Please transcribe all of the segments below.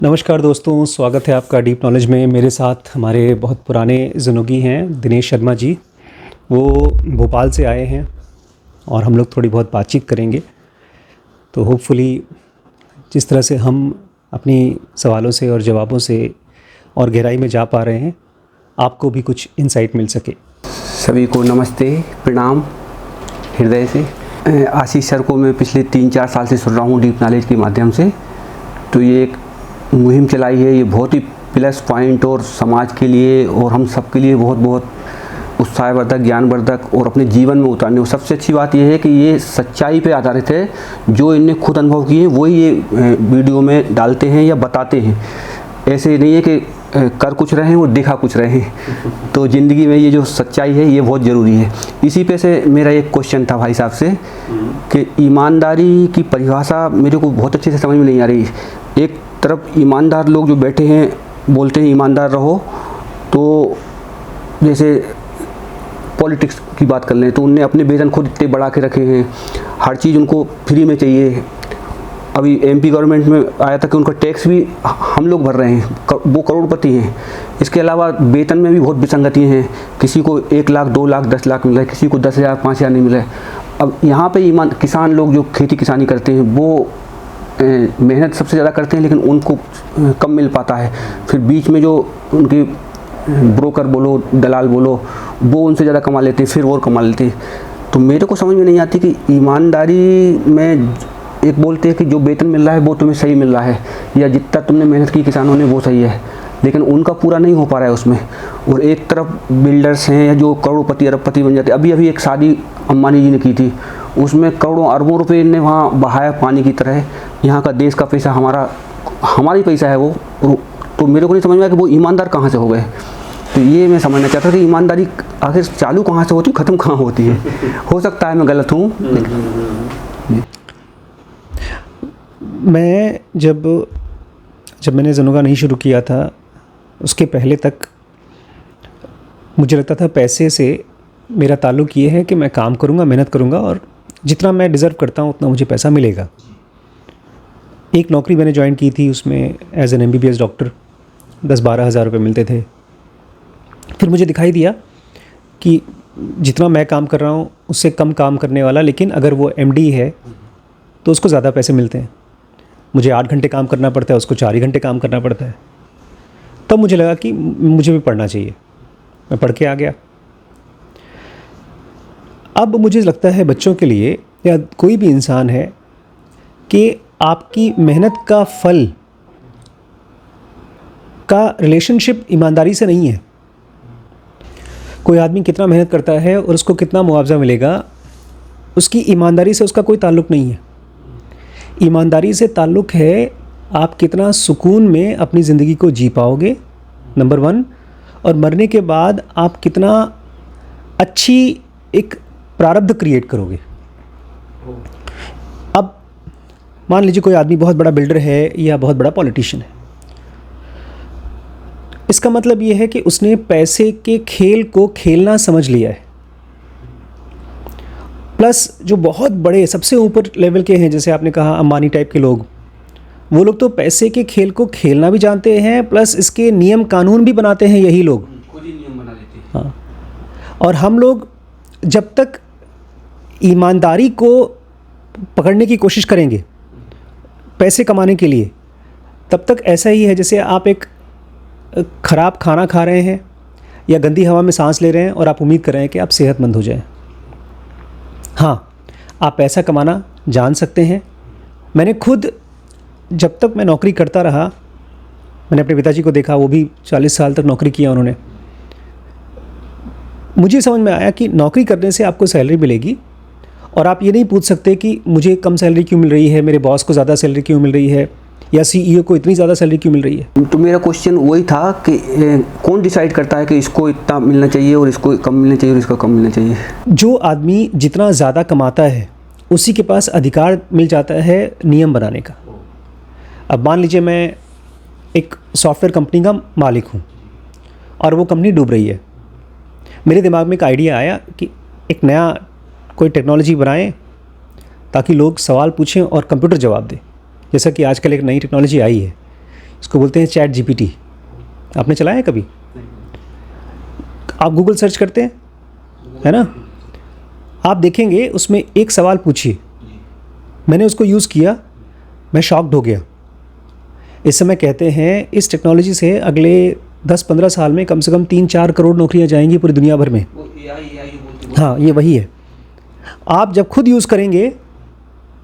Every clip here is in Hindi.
नमस्कार दोस्तों, स्वागत है आपका डीप नॉलेज में। मेरे साथ हमारे बहुत पुराने ज़िनोगी हैं दिनेश शर्मा जी। वो भोपाल से आए हैं और हम लोग थोड़ी बहुत बातचीत करेंगे। तो होपफुली जिस तरह से हम अपनी सवालों से और जवाबों से और गहराई में जा पा रहे हैं, आपको भी कुछ इंसाइट मिल सके। सभी को नमस्ते, प्रणाम हृदय से। आशीष सर को मैं पिछले 3-4 साल से सुन रहा हूँ डीप नॉलेज के माध्यम से। तो ये एक मुहिम चलाई है, ये बहुत ही प्लस पॉइंट और समाज के लिए और हम सब के लिए बहुत बहुत उत्साहवर्धक, ज्ञानवर्धक और अपने जीवन में उतारने। और सबसे अच्छी बात यह है कि ये सच्चाई पे आधारित है। जो इनने खुद अनुभव किए हैं वही ये वीडियो में डालते हैं या बताते हैं। ऐसे नहीं है कि कर कुछ रहे हैं और दिखा कुछ रहे हैं। तो ज़िंदगी में ये जो सच्चाई है ये बहुत ज़रूरी है। इसी पे से मेरा एक क्वेश्चन था भाई साहब से कि ईमानदारी की परिभाषा मेरे को बहुत अच्छे से समझ में नहीं आ रही। एक तरफ ईमानदार लोग जो बैठे हैं बोलते हैं ईमानदार रहो, तो जैसे पॉलिटिक्स की बात कर लें तो उनने अपने वेतन खुद इतने बढ़ा के रखे हैं, हर चीज़ उनको फ्री में चाहिए। अभी एमपी गवर्नमेंट में आया था कि उनका टैक्स भी हम लोग भर रहे हैं, वो करोड़पति हैं। इसके अलावा वेतन में भी बहुत विसंगति हैं, किसी को 1 लाख 2 लाख 10 लाख मिल रहा है, किसी को 10,000 5,000 नहीं मिल रहा है। अब यहाँ पे किसान लोग जो खेती किसानी करते हैं वो मेहनत सबसे ज़्यादा करते हैं, लेकिन उनको कम मिल पाता है। फिर बीच में जो उनके ब्रोकर बोलो, दलाल बोलो, वो उनसे ज़्यादा कमा लेते हैं, फिर और कमा लेते हैं। तो मेरे को समझ में नहीं आती कि ईमानदारी में एक बोलते हैं कि जो वेतन मिल रहा है वो तुम्हें सही मिल रहा है, या जितना तुमने मेहनत की किसानों ने वो सही है, लेकिन उनका पूरा नहीं हो पा रहा है उसमें। और एक तरफ बिल्डर्स हैं या जो करोड़पति अरबपति बन जाते। अभी एक शादी अंबानी जी ने की थी, उसमें करोड़ों अरबों रुपए ने वहाँ बहाया पानी की तरह। यहाँ का देश का पैसा हमारी पैसा है वो। तो मेरे को नहीं समझ में आया कि वो ईमानदार कहाँ से हो गए। तो ये मैं समझना चाहता था कि ईमानदारी आखिर चालू कहाँ से होती है, ख़त्म कहाँ होती है। हो सकता है मैं गलत हूँ। मैं जब मैंने ज़िनोगा नहीं शुरू किया था, उसके पहले तक मुझे लगता था पैसे से मेरा ताल्लुक़ ये है कि मैं काम करूँगा, मेहनत करूँगा और जितना मैं डिज़र्व करता हूँ उतना मुझे पैसा मिलेगा। एक नौकरी मैंने ज्वाइन की थी, उसमें एज एन MBBS डॉक्टर 10-12 हज़ार रुपये मिलते थे। फिर मुझे दिखाई दिया कि जितना मैं काम कर रहा हूँ उससे कम काम करने वाला, लेकिन अगर वो MD है तो उसको ज़्यादा पैसे मिलते हैं। मुझे 8 घंटे काम करना पड़ता है, उसको 4 ही घंटे काम करना पड़ता है। तब मुझे लगा कि मुझे भी पढ़ना चाहिए। मैं पढ़ के आ गया। अब मुझे लगता है बच्चों के लिए या कोई भी इंसान है कि आपकी मेहनत का फल का रिलेशनशिप ईमानदारी से नहीं है। कोई आदमी कितना मेहनत करता है और उसको कितना मुआवजा मिलेगा, उसकी ईमानदारी से उसका कोई ताल्लुक़ नहीं है। ईमानदारी से ताल्लुक़ है आप कितना सुकून में अपनी ज़िंदगी को जी पाओगे, नंबर 1, और मरने के बाद आप कितना अच्छी एक प्रारब्ध क्रिएट करोगे। अब मान लीजिए कोई आदमी बहुत बड़ा बिल्डर है या बहुत बड़ा पॉलिटिशियन है, इसका मतलब ये है कि उसने पैसे के खेल को खेलना समझ लिया है। प्लस जो बहुत बड़े सबसे ऊपर लेवल के हैं, जैसे आपने कहा अंबानी टाइप के लोग, वो लोग तो पैसे के खेल को खेलना भी जानते हैं, प्लस इसके नियम कानून भी बनाते हैं। यही लोग खुद ही नियम बना देते हैं। हाँ। और हम लोग जब तक ईमानदारी को पकड़ने की कोशिश करेंगे पैसे कमाने के लिए, तब तक ऐसा ही है जैसे आप एक ख़राब खाना खा रहे हैं या गंदी हवा में सांस ले रहे हैं और आप उम्मीद कर रहे हैं कि आप सेहतमंद हो जाएं। हाँ, आप पैसा कमाना जान सकते हैं। मैंने खुद जब तक मैं नौकरी करता रहा, मैंने अपने पिताजी को देखा, वो भी 40 साल तक नौकरी किया उन्होंने। मुझे समझ में आया कि नौकरी करने से आपको सैलरी मिलेगी और आप ये नहीं पूछ सकते कि मुझे कम सैलरी क्यों मिल रही है, मेरे बॉस को ज़्यादा सैलरी क्यों मिल रही है, या CEO को इतनी ज़्यादा सैलरी क्यों मिल रही है। तो मेरा क्वेश्चन वही था कि कौन डिसाइड करता है कि इसको इतना मिलना चाहिए और इसको कम मिलना चाहिए और इसको कम मिलना चाहिए। जो आदमी जितना ज़्यादा कमाता है उसी के पास अधिकार मिल जाता है नियम बनाने का। अब मान लीजिए मैं एक सॉफ्टवेयर कंपनी का मालिक हूँ और वो कंपनी डूब रही है। मेरे दिमाग में एक आइडिया आया कि एक नया कोई टेक्नोलॉजी बनाएं ताकि लोग सवाल पूछें और कंप्यूटर जवाब दे। जैसा कि आजकल एक नई टेक्नोलॉजी आई है उसको बोलते हैं चैट जीपीटी। आपने चलाया है कभी? आप गूगल सर्च करते हैं, है ना, आप देखेंगे उसमें एक सवाल पूछिए। मैंने उसको यूज़ किया, मैं शॉक्ड हो गया। इस समय कहते हैं इस टेक्नोलॉजी से अगले 10-15 साल में कम से कम 3-4 करोड़ नौकरियां जाएंगी पूरी दुनिया भर में। हाँ, ये वही है। आप जब खुद यूज़ करेंगे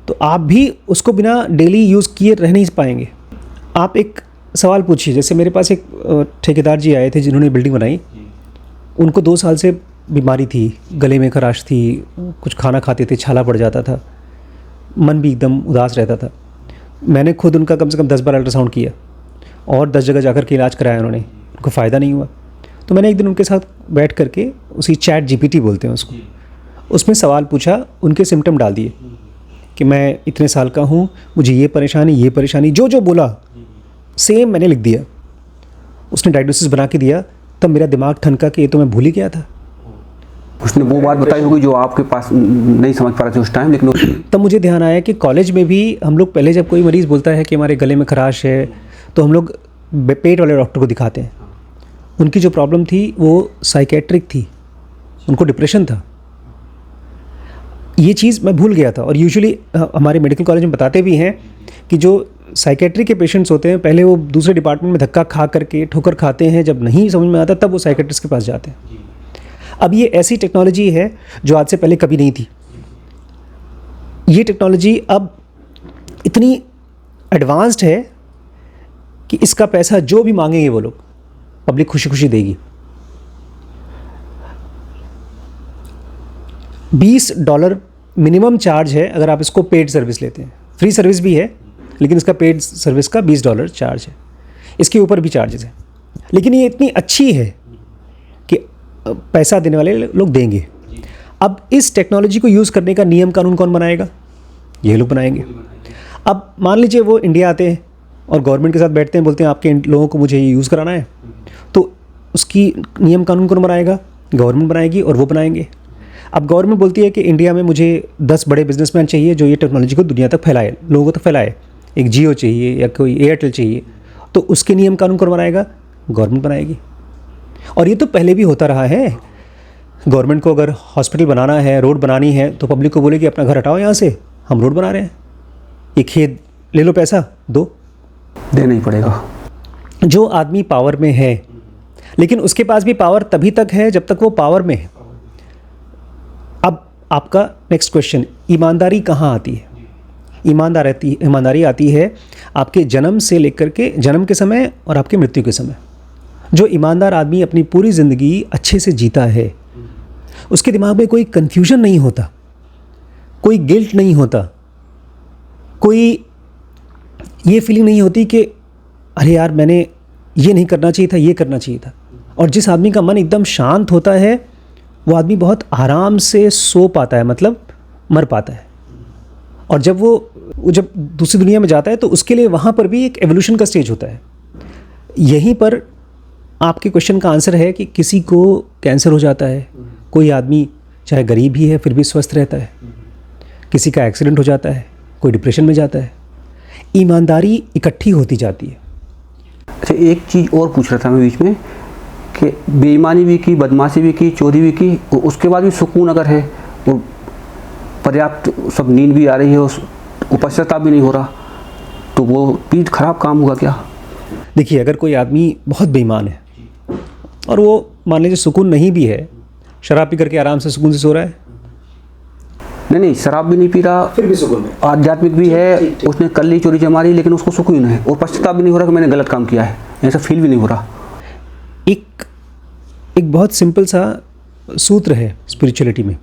तो आप भी उसको बिना डेली यूज़ किए रह नहीं पाएंगे। आप एक सवाल पूछिए, जैसे मेरे पास एक ठेकेदार जी आए थे जिन्होंने बिल्डिंग बनाई। उनको 2 साल से बीमारी थी, गले में खराश थी, कुछ खाना खाते थे छाला पड़ जाता था, मन भी एकदम उदास रहता था। मैंने खुद उनका कम से कम 10 बार अल्ट्रासाउंड किया और 10 जगह जाकर के इलाज कराया उन्होंने, उनको फ़ायदा नहीं हुआ। तो मैंने एक दिन उनके साथ बैठ करके उसी चैट जीपीटी बोलते हैं उसको, उसमें सवाल पूछा, उनके सिम्टम डाल दिए कि मैं इतने साल का हूँ, मुझे ये परेशानी, जो जो बोला सेम मैंने लिख दिया। उसने डायग्नोसिस बना के दिया। तब मेरा दिमाग ठनका कि ये तो मैं भूल ही गया था। उसने वो बात बताई होगी जो आपके पास नहीं समझ पा रहे थे उस टाइम, लेकिन तब मुझे ध्यान आया कि कॉलेज में भी हम लोग पहले जब कोई मरीज़ बोलता है कि हमारे गले में खराश है तो हम लोग पेट वाले डॉक्टर को दिखाते हैं। उनकी जो प्रॉब्लम थी वो साइकेट्रिक थी, उनको डिप्रेशन था। ये चीज़ मैं भूल गया था। और यूजुअली हमारे मेडिकल कॉलेज में बताते भी हैं कि जो साइकेट्री के पेशेंट्स होते हैं पहले वो दूसरे डिपार्टमेंट में धक्का खा करके ठोकर खाते हैं, जब नहीं समझ में आता तब वो साइकेट्रिस्ट के पास जाते हैं। अब ये ऐसी टेक्नोलॉजी है जो आज से पहले कभी नहीं थी। ये टेक्नोलॉजी अब इतनी एडवांस्ड है कि इसका पैसा जो भी मांगेंगे वो लोग, पब्लिक खुशी खुशी देगी। $20 मिनिमम चार्ज है अगर आप इसको पेड सर्विस लेते हैं। फ्री सर्विस भी है लेकिन इसका पेड सर्विस का $20 चार्ज है। इसके ऊपर भी चार्जेस हैं, लेकिन ये इतनी अच्छी है कि पैसा देने वाले लोग देंगे। अब इस टेक्नोलॉजी को यूज़ करने का नियम कानून कौन बनाएगा? ये लोग बनाएंगे। अब मान लीजिए वो इंडिया आते हैं और गवर्नमेंट के साथ बैठते हैं, बोलते हैं आपके लोगों को मुझे ये यूज़ कराना है, तो उसकी नियम कानून कौन बनाएगा? गवर्नमेंट बनाएगी और वो बनाएंगे। अब गवर्नमेंट बोलती है कि इंडिया में मुझे 10 बड़े बिजनेसमैन चाहिए जो ये टेक्नोलॉजी को दुनिया तक फैलाए, लोगों तक फैलाए। एक जियो चाहिए या कोई एयरटेल चाहिए, तो उसके नियम कानून कौन बनाएगा? गवर्नमेंट बनाएगी। और ये तो पहले भी होता रहा है। गवर्नमेंट को अगर हॉस्पिटल बनाना है, रोड बनानी है, तो पब्लिक को बोले कि अपना घर हटाओ यहाँ से, हम रोड बना रहे हैं, ये खेत ले लो, पैसा दो, देना ही पड़ेगा। जो आदमी पावर में है, लेकिन उसके पास भी पावर तभी तक है जब तक वो पावर में है। अब आपका नेक्स्ट क्वेश्चन, ईमानदारी कहाँ आती है? ईमानदारी आती है आपके जन्म से लेकर के जन्म के समय और आपके मृत्यु के समय। जो ईमानदार आदमी अपनी पूरी ज़िंदगी अच्छे से जीता है, उसके दिमाग में कोई कन्फ्यूजन नहीं होता, कोई गिल्ट नहीं होता, कोई ये फीलिंग नहीं होती कि अरे यार मैंने ये नहीं करना चाहिए था, ये करना चाहिए था। और जिस आदमी का मन एकदम शांत होता है वो आदमी बहुत आराम से सो पाता है, मतलब मर पाता है। और जब वो जब दूसरी दुनिया में जाता है तो उसके लिए वहाँ पर भी एक एवोल्यूशन का स्टेज होता है। यहीं पर आपके क्वेश्चन का आंसर है कि किसी को कैंसर हो जाता है, कोई आदमी चाहे गरीब ही है फिर भी स्वस्थ रहता है, किसी का एक्सीडेंट हो जाता है, कोई डिप्रेशन में जाता है। ईमानदारी इकट्ठी होती जाती है। अच्छा, एक चीज़ और पूछ रहा था मैं बीच में कि बेईमानी भी की, बदमाशी भी की, चोरी भी की, उसके बाद भी सुकून अगर है, वो पर्याप्त सब नींद भी आ रही है, उस पश्चाताप भी नहीं हो रहा, तो वो भी खराब काम होगा क्या? देखिए, अगर कोई आदमी बहुत बेईमान है और वो मान लीजिए सुकून नहीं भी है, शराब पी करके आराम से सुकून से सो रहा है, नहीं शराब भी नहीं पी रहा, फिर भी सुकून है, आध्यात्मिक भी है, उसने कल ही चोरी जमा ली लेकिन उसको सुकून है और पश्चाताप भी नहीं हो रहा कि मैंने गलत काम किया है, ऐसा फील भी नहीं हो रहा। एक बहुत सिंपल सा सूत्र है स्पिरिचुअलिटी में,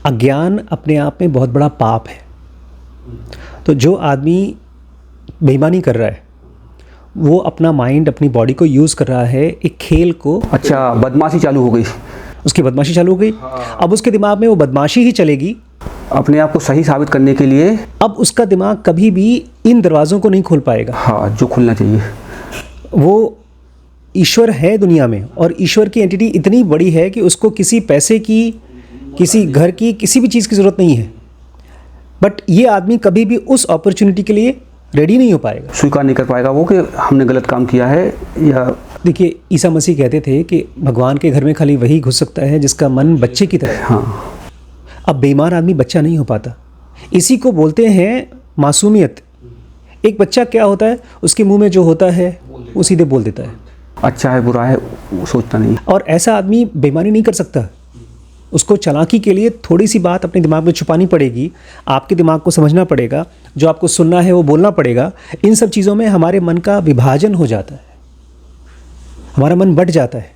अज्ञान अपने आप में बहुत बड़ा पाप है। तो जो आदमी बेईमानी कर रहा है वो अपना माइंड, अपनी बॉडी को यूज़ कर रहा है एक खेल को। अच्छा, बदमाशी चालू हो गई, उसकी बदमाशी चालू हो गई। अब उसके दिमाग में वो बदमाशी ही चलेगी अपने आप को सही साबित करने के लिए। अब उसका दिमाग कभी भी इन दरवाज़ों को नहीं खोल पाएगा, हाँ, जो खुलना चाहिए। वो ईश्वर है दुनिया में और ईश्वर की एंटिटी इतनी बड़ी है कि उसको किसी पैसे की, किसी घर की, किसी भी चीज़ की ज़रूरत नहीं है। बट ये आदमी कभी भी उस अपॉर्चुनिटी के लिए रेडी नहीं हो पाएगा, स्वीकार नहीं कर पाएगा वो कि हमने गलत काम किया है। या देखिए ईसा मसीह कहते थे कि भगवान के घर में खाली वही घुस सकता है जिसका मन बच्चे की तरह है। हाँ, अब बेईमान आदमी बच्चा नहीं हो पाता, इसी को बोलते हैं मासूमियत। एक बच्चा क्या होता है, उसके मुंह में जो होता है वो सीधे बोल देता है, अच्छा है बुरा है वो सोचता नहीं। और ऐसा आदमी बेईमानी नहीं कर सकता। उसको चालाकी के लिए थोड़ी सी बात अपने दिमाग में छुपानी पड़ेगी, आपके दिमाग को समझना पड़ेगा, जो आपको सुनना है वो बोलना पड़ेगा। इन सब चीज़ों में हमारे मन का विभाजन हो जाता है, हमारा मन बट जाता है।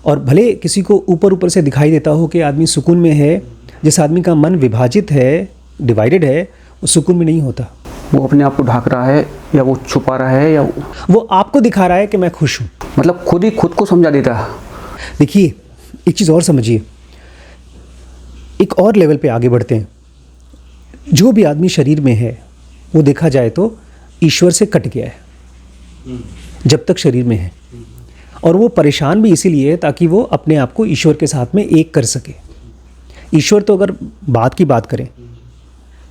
और भले किसी को ऊपर ऊपर से दिखाई देता हो कि आदमी सुकून में है, जिस आदमी का मन विभाजित है, डिवाइडेड है, वो सुकून में नहीं होता। वो अपने आप को ढाक रहा है या वो छुपा रहा है या वो आपको दिखा रहा है कि मैं खुश हूँ, मतलब खुद ही खुद को समझा देता है। देखिए एक चीज़ और समझिए, एक और लेवल पे आगे बढ़ते हैं। जो भी आदमी शरीर में है वो देखा जाए तो ईश्वर से कट गया है जब तक शरीर में है, और वो परेशान भी इसीलिए है ताकि वो अपने आप को ईश्वर के साथ में एक कर सके। ईश्वर तो अगर बात की बात करें,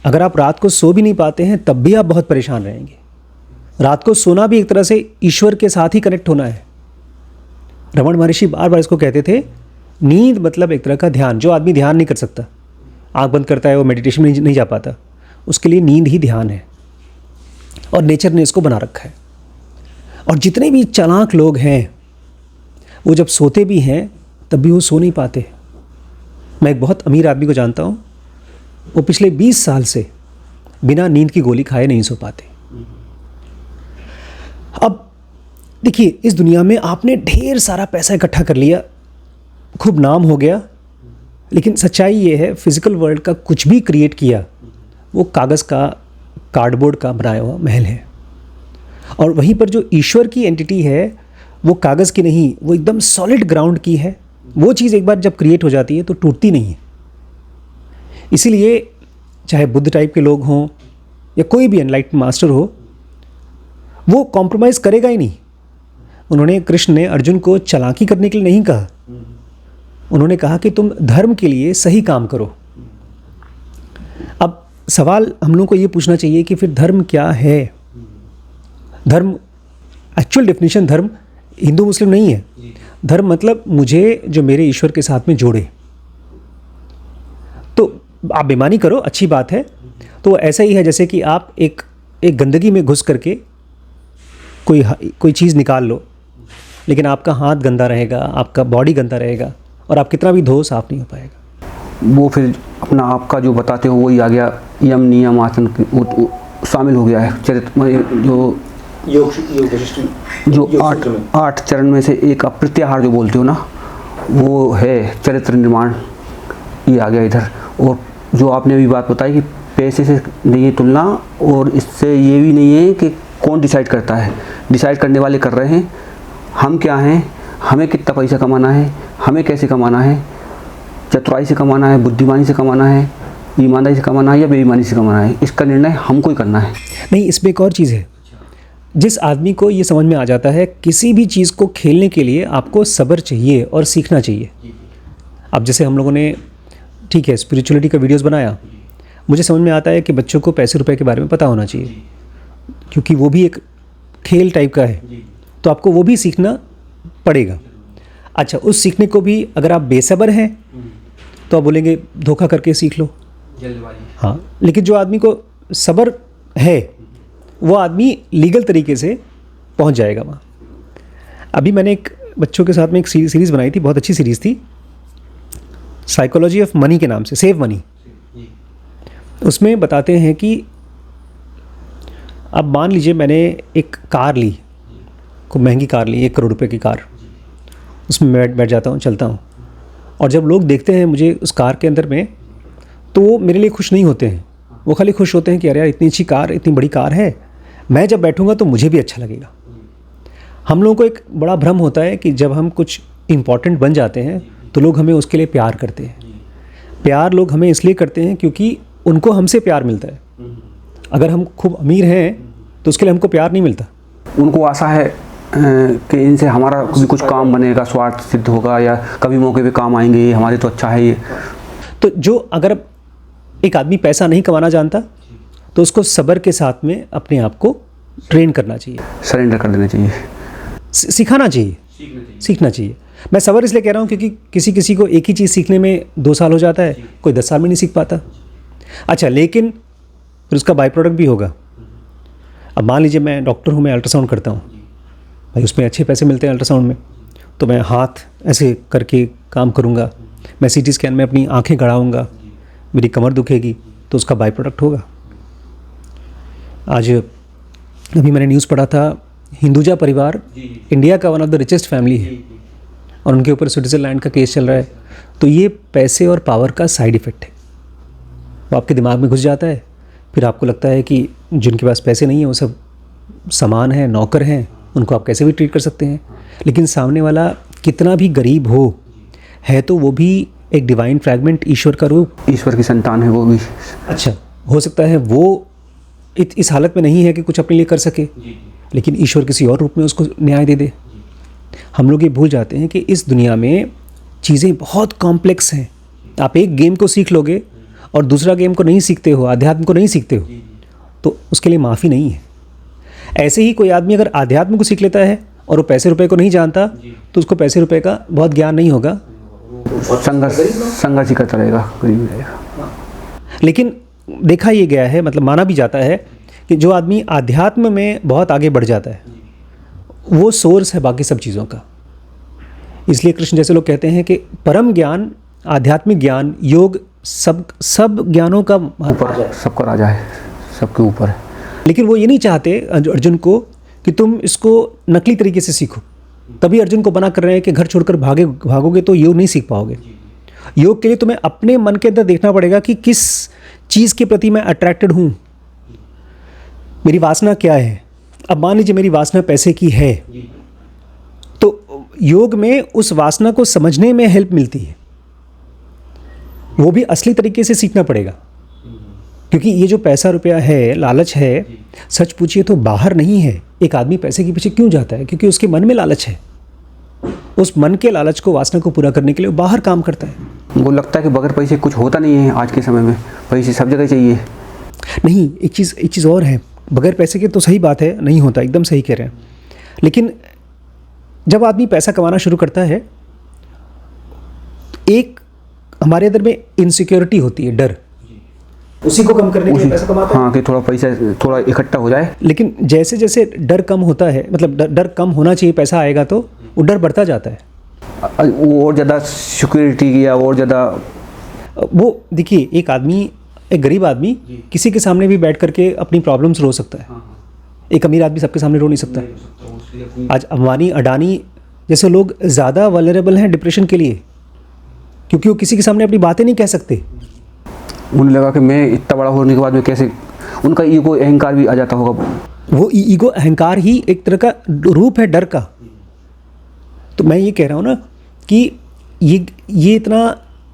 अगर आप रात को सो भी नहीं पाते हैं तब भी आप बहुत परेशान रहेंगे। रात को सोना भी एक तरह से ईश्वर के साथ ही कनेक्ट होना है। रमण महर्षि बार बार इसको कहते थे, नींद मतलब एक तरह का ध्यान। जो आदमी ध्यान नहीं कर सकता, आंख बंद करता है, वो मेडिटेशन में नहीं जा पाता, उसके लिए नींद ही ध्यान है, और नेचर ने इसको बना रखा है। और जितने भी चालाक लोग हैं वो जब सोते भी हैं तब भी वो सो नहीं पाते। मैं एक बहुत अमीर आदमी को जानता हूँ, वो पिछले 20 साल से बिना नींद की गोली खाए नहीं सो पाते। अब देखिए इस दुनिया में आपने ढेर सारा पैसा इकट्ठा कर लिया, खूब नाम हो गया, लेकिन सच्चाई ये है फिजिकल वर्ल्ड का कुछ भी क्रिएट किया वो कागज़ का, कार्डबोर्ड का बनाया हुआ महल है। और वहीं पर जो ईश्वर की एंटिटी है वो कागज़ की नहीं, वो एकदम सॉलिड ग्राउंड की है। वो चीज़ एक बार जब क्रिएट हो जाती है तो टूटती नहीं है। इसीलिए चाहे बुद्ध टाइप के लोग हों या कोई भी एनलाइटन मास्टर हो, वो कॉम्प्रोमाइज़ करेगा ही नहीं। उन्होंने, कृष्ण ने अर्जुन को चालाकी करने के लिए नहीं कहा, उन्होंने कहा कि तुम धर्म के लिए सही काम करो। अब सवाल हम लोगों को ये पूछना चाहिए कि फिर धर्म क्या है? धर्म, एक्चुअल डेफिनेशन धर्म हिंदू मुस्लिम नहीं है। धर्म मतलब मुझे जो मेरे ईश्वर के साथ में जोड़े। तो आप बेईमानी करो, अच्छी बात है, तो ऐसा ही है जैसे कि आप एक गंदगी में घुस करके कोई चीज़ निकाल लो, लेकिन आपका हाथ गंदा रहेगा, आपका बॉडी गंदा रहेगा, और आप कितना भी धो साफ नहीं हो पाएगा। वो फिर अपना आपका जो बताते हो वही आ गया, यम नियम आसन वो शामिल हो गया है चरित्र में। जो आठ चरण में से एक अप्रत्याहार जो बोलते हो ना, वो है चरित्र निर्माण, ये आ गया इधर। और जो आपने अभी बात बताई कि पैसे से नहीं है तुलना, और इससे ये भी नहीं है कि कौन डिसाइड करता है, डिसाइड करने वाले कर रहे हैं। हम क्या हैं, हमें कितना पैसा कमाना है, हमें कैसे कमाना है, चतुराई से कमाना है, बुद्धिमानी से कमाना है, ईमानदारी से कमाना है या बेईमानी से कमाना है, इसका निर्णय हमको ही करना है। नहीं, इसमें एक और चीज़ है। जिस आदमी को ये समझ में आ जाता है किसी भी चीज़ को खेलने के लिए आपको सब्र चाहिए और सीखना चाहिए। अब जैसे हम लोगों ने, ठीक है, स्पिरिचुअलिटी का वीडियोस बनाया, मुझे समझ में आता है कि बच्चों को पैसे रुपए के बारे में पता होना चाहिए, क्योंकि वो भी एक खेल टाइप का है, तो आपको वो भी सीखना पड़ेगा। अच्छा, उस सीखने को भी अगर आप बेसब्र हैं तो आप बोलेंगे धोखा करके सीख लो, हाँ, लेकिन जो आदमी को सब्र है वो आदमी लीगल तरीके से पहुंच जाएगा वहाँ। अभी मैंने एक बच्चों के साथ में एक सीरीज़ बनाई थी, बहुत अच्छी सीरीज़ थी, साइकोलॉजी ऑफ मनी के नाम से, सेव मनी। उसमें बताते हैं कि अब मान लीजिए मैंने एक कार ली, खूब महंगी कार ली, 1 करोड़ रुपए की कार, उसमें बैठ जाता हूँ, चलता हूँ, और जब लोग देखते हैं मुझे उस कार के अंदर में, तो वो मेरे लिए खुश नहीं होते हैं। वो खाली खुश होते हैं कि अरे यार इतनी अच्छी कार, इतनी बड़ी कार है, मैं जब बैठूंगा तो मुझे भी अच्छा लगेगा। हम लोगों को एक बड़ा भ्रम होता है कि जब हम कुछ इम्पॉर्टेंट बन जाते हैं तो लोग हमें उसके लिए प्यार करते हैं। प्यार लोग हमें इसलिए करते हैं क्योंकि उनको हमसे प्यार मिलता है। अगर हम खूब अमीर हैं तो उसके लिए हमको प्यार नहीं मिलता। उनको आशा है कि इनसे हमारा कभी कुछ काम बनेगा, स्वार्थ सिद्ध होगा, या कभी मौके पे काम आएंगे, हमारे तो अच्छा है ये। तो जो अगर एक आदमी पैसा नहीं कमाना जानता तो उसको सब्र के साथ में अपने आप को ट्रेन करना चाहिए, सरेंडर कर देना चाहिए, सिखाना चाहिए, सीखना चाहिए। मैं सब्र इसलिए कह रहा हूँ क्योंकि किसी को एक ही चीज़ सीखने में 2 साल हो जाता है, कोई 10 साल में नहीं सीख पाता। अच्छा, लेकिन फिर उसका बाई प्रोडक्ट भी होगा। अब मान लीजिए मैं डॉक्टर हूँ, मैं अल्ट्रासाउंड करता हूँ, भाई उसमें अच्छे पैसे मिलते हैं अल्ट्रासाउंड में, तो मैं हाथ ऐसे करके काम करूँगा, मैं सीटी स्कैन में अपनी आंखें गड़ाऊँगा, मेरी कमर दुखेगी, तो उसका बाई प्रोडक्ट होगा। आज अभी मैंने न्यूज़ पढ़ा था, हिंदुजा परिवार इंडिया का one of the richest family है और उनके ऊपर स्विट्ज़रलैंड का केस चल रहा है। तो ये पैसे और पावर का साइड इफ़ेक्ट है, वो आपके दिमाग में घुस जाता है, फिर आपको लगता है कि जिनके पास पैसे नहीं है वो सब सामान हैं, नौकर हैं, उनको आप कैसे भी ट्रीट कर सकते हैं। लेकिन सामने वाला कितना भी गरीब हो, है तो वो भी एक डिवाइन फ्रैगमेंट, ईश्वर का रूप, ईश्वर की संतान है वो भी। अच्छा, हो सकता है वो इस हालत में नहीं है कि कुछ अपने लिए कर सके, लेकिन ईश्वर किसी और रूप में उसको न्याय दे दे। हम लोग ये भूल जाते हैं कि इस दुनिया में चीज़ें बहुत कॉम्प्लेक्स हैं। आप एक गेम को सीख लोगे और दूसरा गेम को नहीं सीखते हो, अध्यात्म को नहीं सीखते हो, तो उसके लिए माफ़ी नहीं है। ऐसे ही कोई आदमी अगर अध्यात्म को सीख लेता है और वो पैसे रुपए को नहीं जानता, तो उसको पैसे रुपए का बहुत ज्ञान नहीं होगा, संघर्ष ही करता रहेगा, गरीब रहेगा। लेकिन देखा ये गया है, मतलब माना भी जाता है कि जो आदमी आध्यात्म में बहुत आगे बढ़ जाता है वो सोर्स है बाकी सब चीज़ों का। इसलिए कृष्ण जैसे लोग कहते हैं कि परम ज्ञान, आध्यात्मिक ज्ञान, योग सब ज्ञानों का ऊपर, सबका राजा है, सबके ऊपर है। लेकिन वो ये नहीं चाहते अर्जुन को कि तुम इसको नकली तरीके से सीखो। तभी अर्जुन को मना कर रहे हैं कि घर छोड़कर भागोगे तो योग नहीं सीख पाओगे। योग के लिए तुम्हें अपने मन के अंदर देखना पड़ेगा कि किस चीज़ के प्रति मैं अट्रैक्टेड हूँ, मेरी वासना क्या है। अब मान लीजिए मेरी वासना पैसे की है, तो योग में उस वासना को समझने में हेल्प मिलती है, वो भी असली तरीके से सीखना पड़ेगा। क्योंकि ये जो पैसा रुपया है, लालच है, सच पूछिए तो बाहर नहीं है। एक आदमी पैसे के पीछे क्यों जाता है? क्योंकि उसके मन में लालच है। उस मन के लालच को, वासना को पूरा करने के लिए वो बाहर काम करता है। वो लगता है कि बगैर पैसे कुछ होता नहीं है आज के समय में, पैसे सब जगह चाहिए। नहीं, एक चीज़ और है, बगैर पैसे के तो सही बात है, नहीं होता, एकदम सही कह रहे हैं। लेकिन जब आदमी पैसा कमाना शुरू करता है, एक हमारे अंदर में इनसिक्योरिटी होती है, डर, उसी को कम करने के लिए पैसा कमाता है। हाँ, कि थोड़ा पैसा थोड़ा इकट्ठा हो जाए। लेकिन जैसे जैसे डर कम होता है, मतलब डर कम होना चाहिए, पैसा आएगा तो वो डर बढ़ता जाता है, वो और ज़्यादा सिक्योरिटी या और ज़्यादा। वो देखिए, एक गरीब आदमी किसी के सामने भी बैठ करके अपनी प्रॉब्लम्स रो सकता है, एक अमीर आदमी सबके सामने रो नहीं सकता। आज अंबानी, अडानी जैसे लोग ज़्यादा वल्नरेबल हैं डिप्रेशन के लिए, क्योंकि वो किसी के सामने अपनी बातें नहीं कह सकते। उन्हें लगा कि मैं इतना बड़ा होने के बाद में कैसे, उनका ईगो, अहंकार भी आ जाता होगा। वो ईगो, अहंकार ही एक तरह का रूप है डर का। तो मैं ये कह रहा हूँ ना कि ये इतना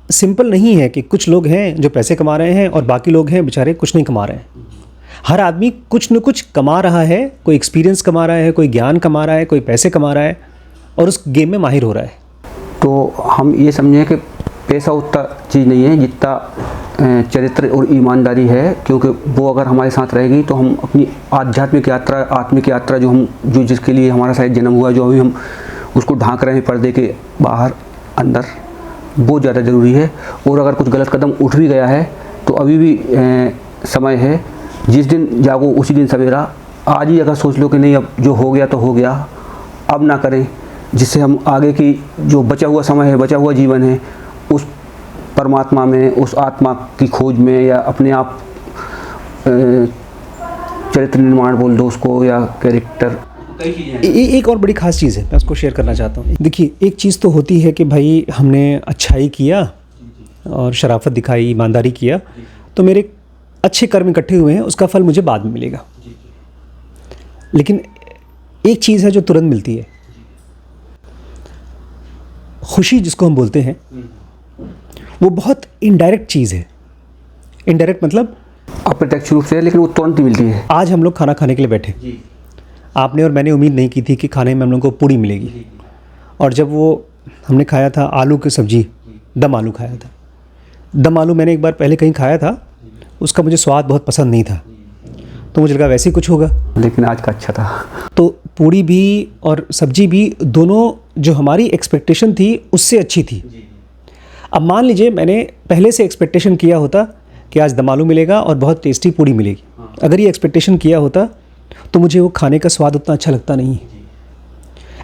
सिंपल नहीं है कि कुछ लोग हैं जो पैसे कमा रहे हैं और बाकी लोग हैं बेचारे कुछ नहीं कमा रहे हैं। हर आदमी कुछ न कुछ कमा रहा है, कोई एक्सपीरियंस कमा रहा है, कोई ज्ञान कमा रहा है, कोई पैसे कमा रहा है और उस गेम में माहिर हो रहा है। तो हम ये समझें कि पैसा उतना चीज़ नहीं है जितना चरित्र और ईमानदारी है, क्योंकि वो अगर हमारे साथ रहेगी तो हम अपनी आध्यात्मिक यात्रा, आत्मिक यात्रा जो जिसके लिए हमारा शायद जन्म हुआ, जो अभी हम उसको ढांक रहे हैं पर्दे के बाहर अंदर, बहुत ज़्यादा ज़रूरी है। और अगर कुछ गलत कदम उठ भी गया है तो अभी भी समय है, जिस दिन जागो उसी दिन सवेरा। आज ही अगर सोच लो कि नहीं, अब जो हो गया तो हो गया, अब ना करें, जिससे हम आगे की जो बचा हुआ समय है, बचा हुआ जीवन है, उस परमात्मा में, उस आत्मा की खोज में, या अपने आप चरित्र निर्माण बोल दो उसको, या कैरेक्टर। एक और बड़ी ख़ास चीज़ है, मैं उसको शेयर करना चाहता हूँ। देखिए, एक चीज़ तो होती है कि भाई हमने अच्छाई किया और शराफत दिखाई, ईमानदारी किया, तो मेरे अच्छे कर्म इकट्ठे हुए हैं, उसका फल मुझे बाद में मिलेगा। लेकिन एक चीज़ है जो तुरंत मिलती है, खुशी जिसको हम बोलते हैं, वो बहुत इनडायरेक्ट चीज़ है। इनडायरेक्ट मतलब अप्रत्यक्ष रूप से, लेकिन वो तुरंत ही मिलती है। आज हम लोग खाना खाने के लिए बैठे, आपने और मैंने उम्मीद नहीं की थी कि खाने में हम लोग को पूड़ी मिलेगी, और जब वो हमने खाया था आलू की सब्ज़ी, दम आलू खाया था। दम आलू मैंने एक बार पहले कहीं खाया था, उसका मुझे स्वाद बहुत पसंद नहीं था, तो मुझे लगा वैसे ही कुछ होगा। लेकिन आज का अच्छा था। तो पूड़ी भी और सब्जी भी दोनों जो हमारी एक्सपेक्टेशन थी उससे अच्छी थी। अब मान लीजिए मैंने पहले से एक्सपेक्टेशन किया होता कि आज दम आलू मिलेगा और बहुत टेस्टी पूड़ी मिलेगी, अगर ये एक्सपेक्टेशन किया होता तो मुझे वो खाने का स्वाद उतना अच्छा लगता नहीं।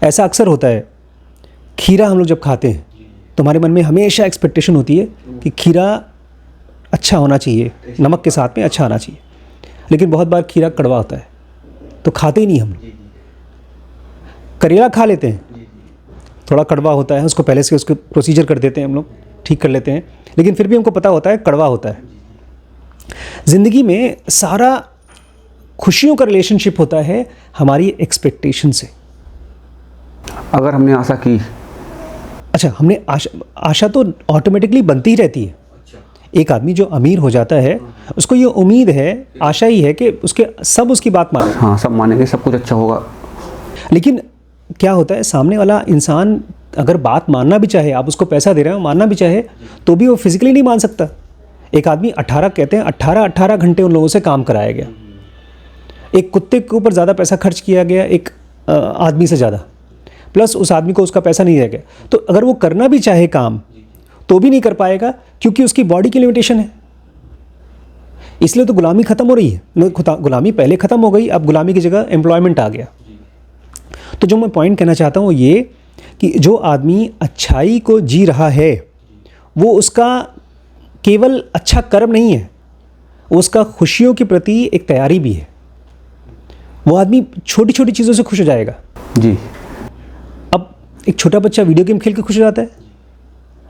ऐसा अक्सर होता है, खीरा हम लोग जब खाते हैं तो हमारे मन में हमेशा एक्सपेक्टेशन होती है कि खीरा अच्छा होना चाहिए, नमक के साथ में अच्छा आना चाहिए, लेकिन बहुत बार खीरा कड़वा होता है तो खाते ही नहीं हम लोग। करेला खा लेते हैं, थोड़ा कड़वा होता है, उसको पहले से उसको प्रोसीजर कर देते हैं हम लोग, ठीक कर लेते हैं, लेकिन फिर भी हमको पता होता है कड़वा होता है। ज़िंदगी में सारा खुशियों का रिलेशनशिप होता है हमारी एक्सपेक्टेशन से। अगर हमने आशा की, अच्छा, हमने आशा तो ऑटोमेटिकली बनती ही रहती है। एक आदमी जो अमीर हो जाता है उसको ये उम्मीद है, आशा ही है कि उसके सब उसकी बात माने। हाँ, सब मानेंगे, सब कुछ अच्छा होगा। लेकिन क्या होता है, सामने वाला इंसान अगर बात मानना भी चाहे, आप उसको पैसा दे रहे हो, मानना भी चाहे, तो भी वो फिजिकली नहीं मान सकता। एक आदमी 18 कहते हैं 18 घंटे उन लोगों से काम कराया गया, एक कुत्ते के ऊपर ज़्यादा पैसा खर्च किया गया एक आदमी से ज़्यादा, प्लस उस आदमी को उसका पैसा नहीं दिया गया। तो अगर वो करना भी चाहे काम तो भी नहीं कर पाएगा क्योंकि उसकी बॉडी की लिमिटेशन है। इसलिए तो गुलामी ख़त्म हो रही है। गुलामी पहले ख़त्म हो गई, अब गुलामी की जगह एम्प्लॉयमेंट आ गया। तो जो मैं पॉइंट कहना चाहता हूँ वो ये कि जो आदमी अच्छाई को जी रहा है वो उसका केवल अच्छा कर्म नहीं है, वो उसका खुशियों के प्रति एक तैयारी भी है। वो आदमी छोटी छोटी चीज़ों से खुश हो जाएगा जी। अब एक छोटा बच्चा वीडियो गेम खेल के खुश हो जाता है,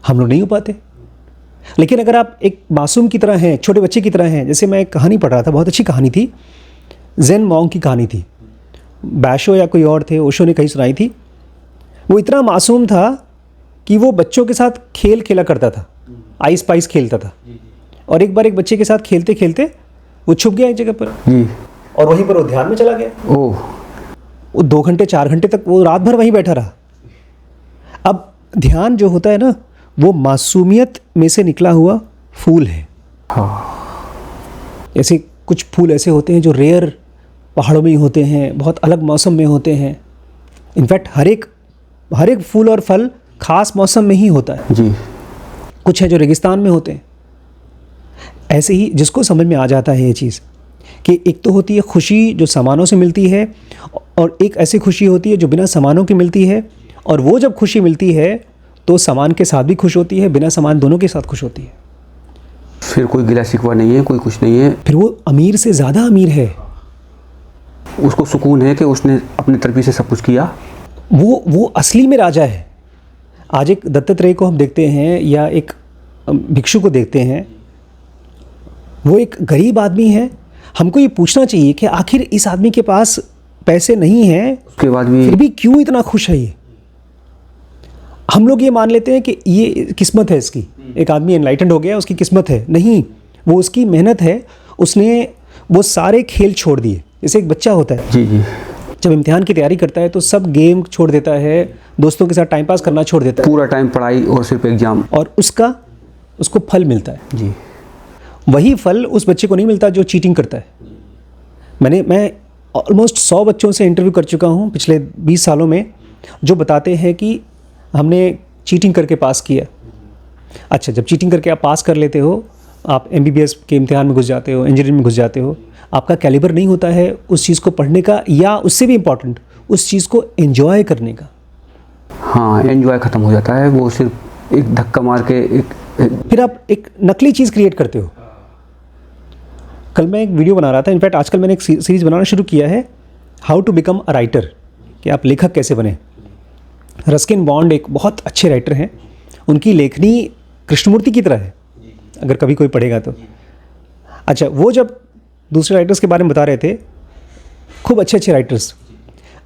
हम लोग नहीं हो पाते। लेकिन अगर आप एक मासूम की तरह हैं, छोटे बच्चे की तरह हैं, जैसे मैं एक कहानी पढ़ रहा था, बहुत अच्छी कहानी थी, ज़ेन मॉन्क की कहानी थी, बैशो या कोई और थे, ओशो ने कहीं सुनाई थी। वो इतना मासूम था कि वो बच्चों के साथ खेल खेला करता था, आइस पाइस खेलता था, और एक बार एक बच्चे के साथ खेलते खेलते वो छुप गया एक जगह पर जी, और वहीं पर वो ध्यान में चला गया। ओह, वो 2 घंटे 4 घंटे तक वो रात भर वहीं बैठा रहा। अब ध्यान जो होता है ना, वो मासूमियत में से निकला हुआ फूल है। हाँ, ऐसे कुछ फूल ऐसे होते हैं जो रेयर पहाड़ों में ही होते हैं, बहुत अलग मौसम में होते हैं। इनफैक्ट हर एक फूल और फल खास मौसम में ही होता है। जी, कुछ है जो रेगिस्तान में होते हैं। ऐसे ही जिसको समझ में आ जाता है ये चीज़ कि एक तो होती है खुशी जो सामानों से मिलती है, और एक ऐसी खुशी होती है जो बिना सामानों की मिलती है, और वो जब खुशी मिलती है तो सामान के साथ भी खुश होती है, बिना सामान दोनों के साथ खुश होती है। फिर कोई गिला शिकवा नहीं है, कोई कुछ नहीं है। फिर वो अमीर से ज़्यादा अमीर है। उसको सुकून है कि उसने अपनी तरफ से सब कुछ किया। वो असली में राजा है। आज एक दत्तात्रेय को हम देखते हैं या एक भिक्षु को देखते हैं, वो एक गरीब आदमी है। हमको ये पूछना चाहिए कि आखिर इस आदमी के पास पैसे नहीं हैं, उसके बाद भी फिर भी क्यों इतना खुश है ये। हम लोग ये मान लेते हैं कि ये किस्मत है इसकी, एक आदमी एनलाइटेंड हो गया, उसकी किस्मत है। नहीं, वो उसकी मेहनत है। उसने वो सारे खेल छोड़ दिए। जैसे एक बच्चा होता है, जी जी, जब इम्तिहान की तैयारी करता है तो सब गेम छोड़ देता है, दोस्तों के साथ टाइम पास करना छोड़ देता है, पूरा टाइम पढ़ाई और सिर्फ एग्जाम, और उसको फल मिलता है। जी, वही फल उस बच्चे को नहीं मिलता जो चीटिंग करता है। मैं ऑलमोस्ट 100 बच्चों से इंटरव्यू कर चुका हूँ पिछले 20 सालों में, जो बताते हैं कि हमने चीटिंग करके पास किया। अच्छा, जब चीटिंग करके आप पास कर लेते हो, आप MBBS के इम्तिहान में घुस जाते हो, इंजीनियरिंग में घुस जाते हो, आपका कैलिबर नहीं होता है उस चीज़ को पढ़ने का, या उससे भी इम्पॉर्टेंट उस चीज़ को एंजॉय करने का। हाँ, एंजॉय ख़त्म हो जाता है। वो सिर्फ एक धक्का मार के फिर आप एक नकली चीज़ क्रिएट करते हो। कल मैं एक वीडियो बना रहा था, इनफैक्ट आजकल मैंने एक सीरीज़ बनाना शुरू किया है, how to become a writer, कि आप लेखक कैसे बने। रस्किन बॉन्ड एक बहुत अच्छे राइटर हैं। उनकी लेखनी कृष्णमूर्ति की तरह है, अगर कभी कोई पढ़ेगा तो। अच्छा, वो जब दूसरे राइटर्स के बारे में बता रहे थे, खूब अच्छे अच्छे राइटर्स,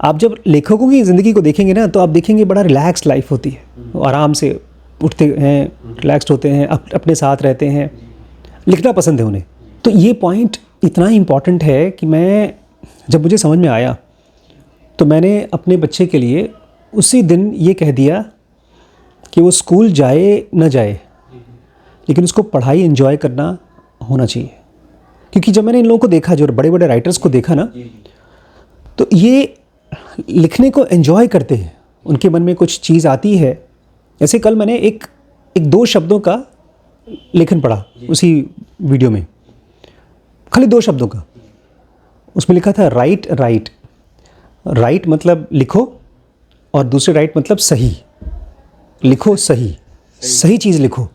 आप जब लेखकों की ज़िंदगी को देखेंगे ना, तो आप देखेंगे बड़ा रिलैक्स लाइफ होती है। वो आराम से उठते हैं, रिलैक्स्ड होते हैं, अपने साथ रहते हैं, लिखना पसंद है उन्हें। तो ये पॉइंट इतना इम्पॉर्टेंट है कि जब मुझे समझ में आया तो मैंने अपने बच्चे के लिए उसी दिन ये कह दिया कि वो स्कूल जाए न जाए, लेकिन उसको पढ़ाई एंजॉय करना होना चाहिए। क्योंकि जब मैंने इन लोगों को देखा, जो बड़े बड़े राइटर्स को देखा ना, तो ये लिखने को एंजॉय करते हैं, उनके मन में कुछ चीज़ आती है। जैसे कल मैंने एक 2 शब्दों का लेखन पढ़ा उसी वीडियो में, खाली 2 शब्दों का। उसमें लिखा था राइट राइट। राइट मतलब लिखो, और दूसरे राइट मतलब सही। लिखो सही, सही चीज़ लिखो।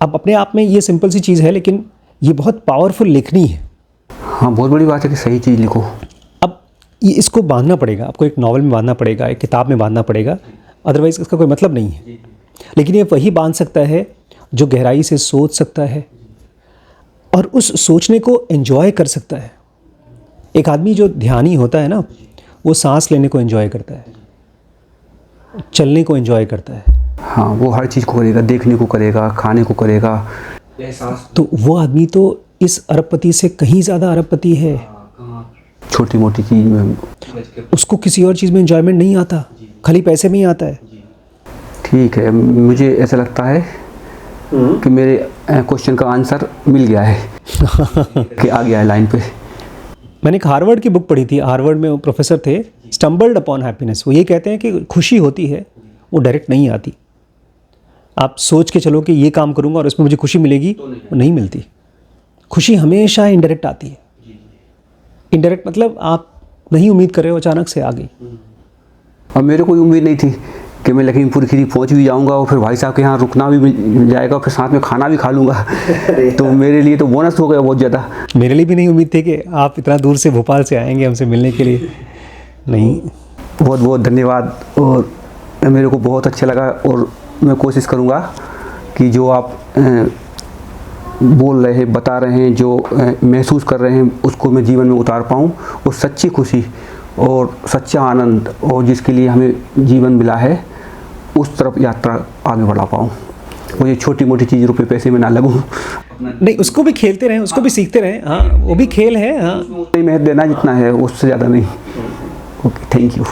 अब अपने आप में ये सिंपल सी चीज़ है, लेकिन ये बहुत पावरफुल लिखनी है। हाँ, बहुत बड़ी बात है कि सही चीज़ लिखो। अब ये इसको बांधना पड़ेगा, आपको एक नॉवल में बांधना पड़ेगा, एक किताब में बांधना पड़ेगा, अदरवाइज़ इसका कोई मतलब नहीं है। लेकिन ये वही बांध सकता है जो गहराई से सोच सकता है और उस सोचने को एंजॉय कर सकता है। एक आदमी जो ध्यानी होता है ना, वो सांस लेने को एंजॉय करता है, चलने को एंजॉय करता है। हाँ, वो हर चीज़ को करेगा, देखने को करेगा, खाने को करेगा। तो वो आदमी तो इस अरबपति से कहीं ज़्यादा अरबपति है। छोटी मोटी चीज़ में उसको किसी और चीज़ में एंजॉयमेंट नहीं आता, खाली पैसे में ही आता है। ठीक है, मुझे ऐसा लगता है कि मेरे क्वेश्चन का आंसर मिल गया है कि आ गया है लाइन पे। मैंने एक हार्वर्ड की बुक पढ़ी थी। हार्वर्ड में वो प्रोफेसर थे, स्टम्बल्ड अपॉन हैप्पीनेस। वो ये कहते हैं कि खुशी होती है, वो डायरेक्ट नहीं आती। आप सोच के चलो कि ये काम करूँगा और इसमें मुझे खुशी मिलेगी, वो नहीं मिलती। खुशी हमेशा इनडायरेक्ट आती है। इनडायरेक्ट मतलब आप नहीं उम्मीद कर रहे हो, अचानक से आ गई। और मेरे को उम्मीद नहीं थी कि मैं लखीमपुर खीरी पहुंच भी जाऊंगा और फिर भाई साहब के यहाँ रुकना भी मिल जाएगा और फिर साथ में खाना भी खा लूँगा। तो मेरे लिए तो बोनस हो गया बहुत ज़्यादा। मेरे लिए भी नहीं उम्मीद थी कि आप इतना दूर से भोपाल से आएंगे हमसे मिलने के लिए। नहीं, बहुत बहुत धन्यवाद। और मेरे को बहुत अच्छा लगा और मैं कोशिश करूँगा कि जो आप बोल रहे हैं, बता रहे हैं, जो महसूस कर रहे हैं, उसको मैं जीवन में उतार पाऊँ और सच्ची खुशी और सच्चा आनंद और जिसके लिए हमें जीवन मिला है, उस तरफ यात्रा आगे बढ़ा पाऊँ। मुझे छोटी मोटी चीज़ रुपए पैसे में ना लगूँ। नहीं, उसको भी खेलते रहें, उसको भी सीखते रहें। हाँ, वो भी खेल है। हाँ, महत्व देना जितना है उससे ज़्यादा नहीं। Okay, thank you.